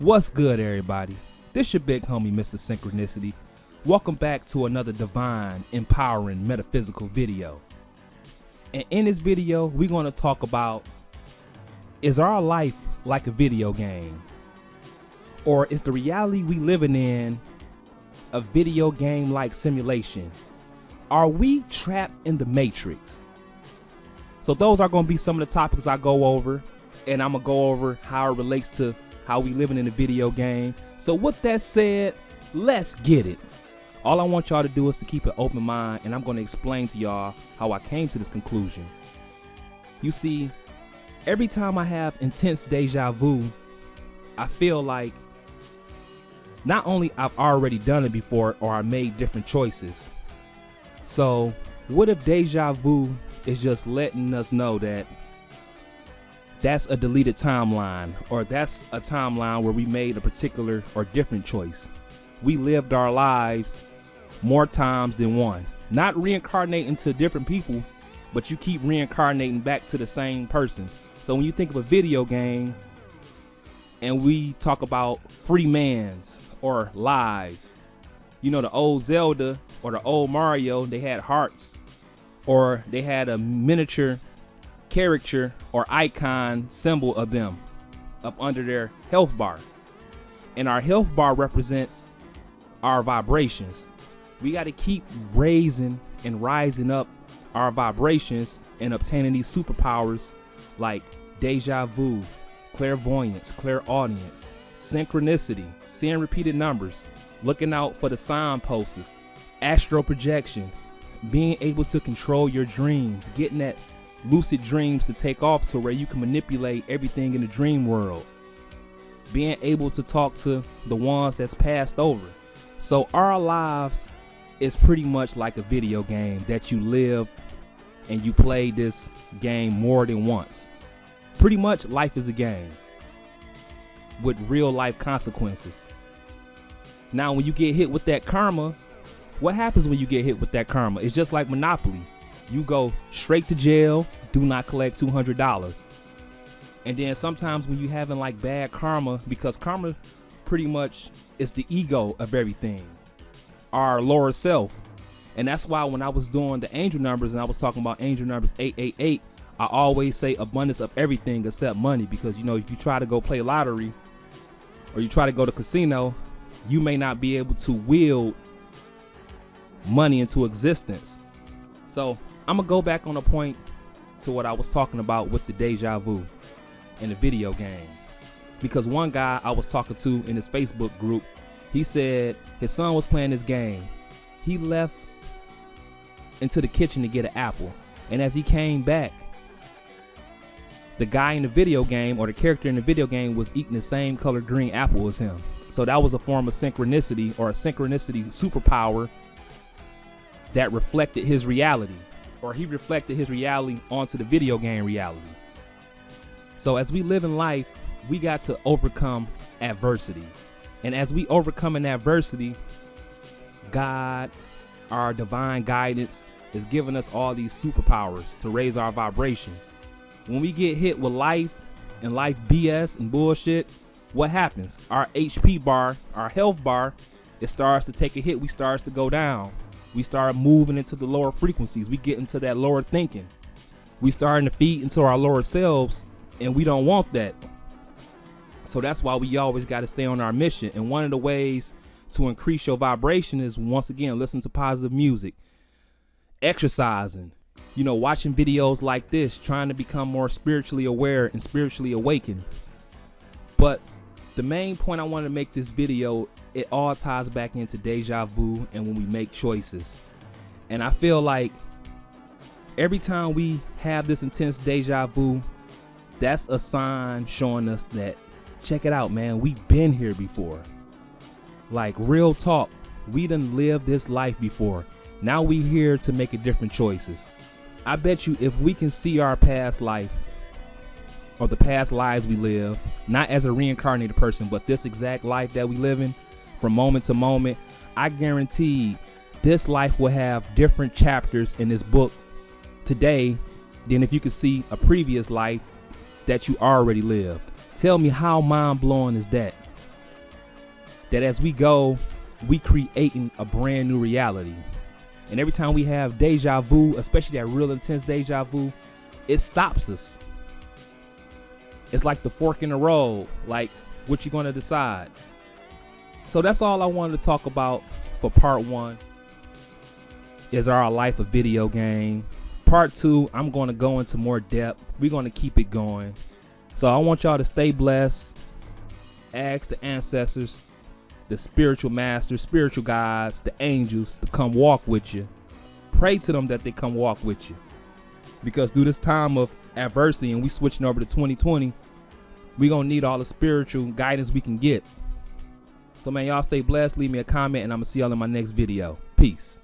What's good, everybody? This your big homie, Mr. Synchronicity. Welcome back to another divine, empowering, metaphysical video. And in this video, we're going to talk about, is our life like a video game? Or is the reality we living in a video game-like simulation? Are we trapped in the Matrix? So those are going to be some of the topics I go over, and I'm going to go over how it relates to how we living in a video game. So with that said, let's get it. All I want y'all to do is to keep an open mind, and I'm going to explain to y'all how I came to this conclusion. You see, every time I have intense deja vu, I feel like not only I've already done it before or I made different choices. So what if deja vu is just letting us know that that's a deleted timeline, or that's a timeline where we made a particular or different choice? We lived our lives more times than one, not reincarnating to different people, but you keep reincarnating back to the same person. So when you think of a video game and we talk about free mans or lives, you know, the old Zelda or the old Mario, they had hearts, or they had a miniature character or icon symbol of them up under their health bar, and our health bar represents our vibrations. We got to keep raising and rising up our vibrations and obtaining these superpowers like deja vu, clairvoyance, clairaudience, synchronicity, seeing repeated numbers, looking out for the signposts, astral projection, being able to control your dreams, getting that lucid dreams to take off to where you can manipulate everything in the dream world, being able to talk to the ones that's passed over. So our lives is pretty much like a video game that you live, and you play this game more than once. Pretty much life is a game with real life consequences. Now when you get hit with that karma, what happens when you get hit with that karma? It's just like Monopoly. You go straight to jail, do not collect $200. And then sometimes when you having like bad karma, because karma pretty much is the ego of everything, our lower self. And that's why when I was doing the angel numbers and I was talking about angel numbers 888, I always say abundance of everything except money, because you know, if you try to go play lottery or you try to go to casino, you may not be able to wield money into existence. So I'm gonna go back on the point to what I was talking about with the deja vu and the video games, because one guy I was talking to in his Facebook group, he said his son was playing this game. He left into the kitchen to get an apple, and as he came back, the guy in the video game, or the character in the video game, was eating the same color green apple as him. So that was a form of synchronicity, or a synchronicity superpower that reflected his reality, or he reflected his reality onto the video game reality. So as we live in life, we got to overcome adversity. And as we overcome an adversity, God, our divine guidance, is giving us all these superpowers to raise our vibrations. When we get hit with life and life BS and bullshit, what happens? Our HP bar, our health bar, it starts to take a hit. We starts to go down. We start moving into the lower frequencies. We get into that lower thinking. We starting to feed into our lower selves, and we don't want that. So that's why we always got to stay on our mission. And one of the ways to increase your vibration is, once again, listen to positive music, exercising, you know, watching videos like this, trying to become more spiritually aware and spiritually awakened. But the main point I wanted to make this video, it all ties back into deja vu and when we make choices. And I feel like every time we have this intense deja vu, that's a sign showing us that, check it out, man, we've been here before. Like, real talk, we done lived this life before. Now we here to make different choices. I bet you if we can see our past life, or the past lives we live, not as a reincarnated person, but this exact life that we live in from moment to moment, I guarantee this life will have different chapters in this book today than if you could see a previous life that you already lived. Tell me, how mind-blowing is that? that as we go, we creating a brand new reality. And every time we have deja vu, especially that real intense deja vu, it stops us. It's like the fork in the road, like what you're going to decide. So that's all I wanted to talk about for part 1. Is our life a video game? Part 2, I'm going to go into more depth. We're going to keep it going. So I want y'all to stay blessed. Ask the ancestors, the spiritual masters, spiritual guides, the angels to come walk with you. Pray to them that they come walk with you. Because through this time of adversity, and we switching over to 2020, we're going to need all the spiritual guidance we can get. So man, y'all stay blessed. Leave me a comment, and I'm going to see y'all in my next video. Peace.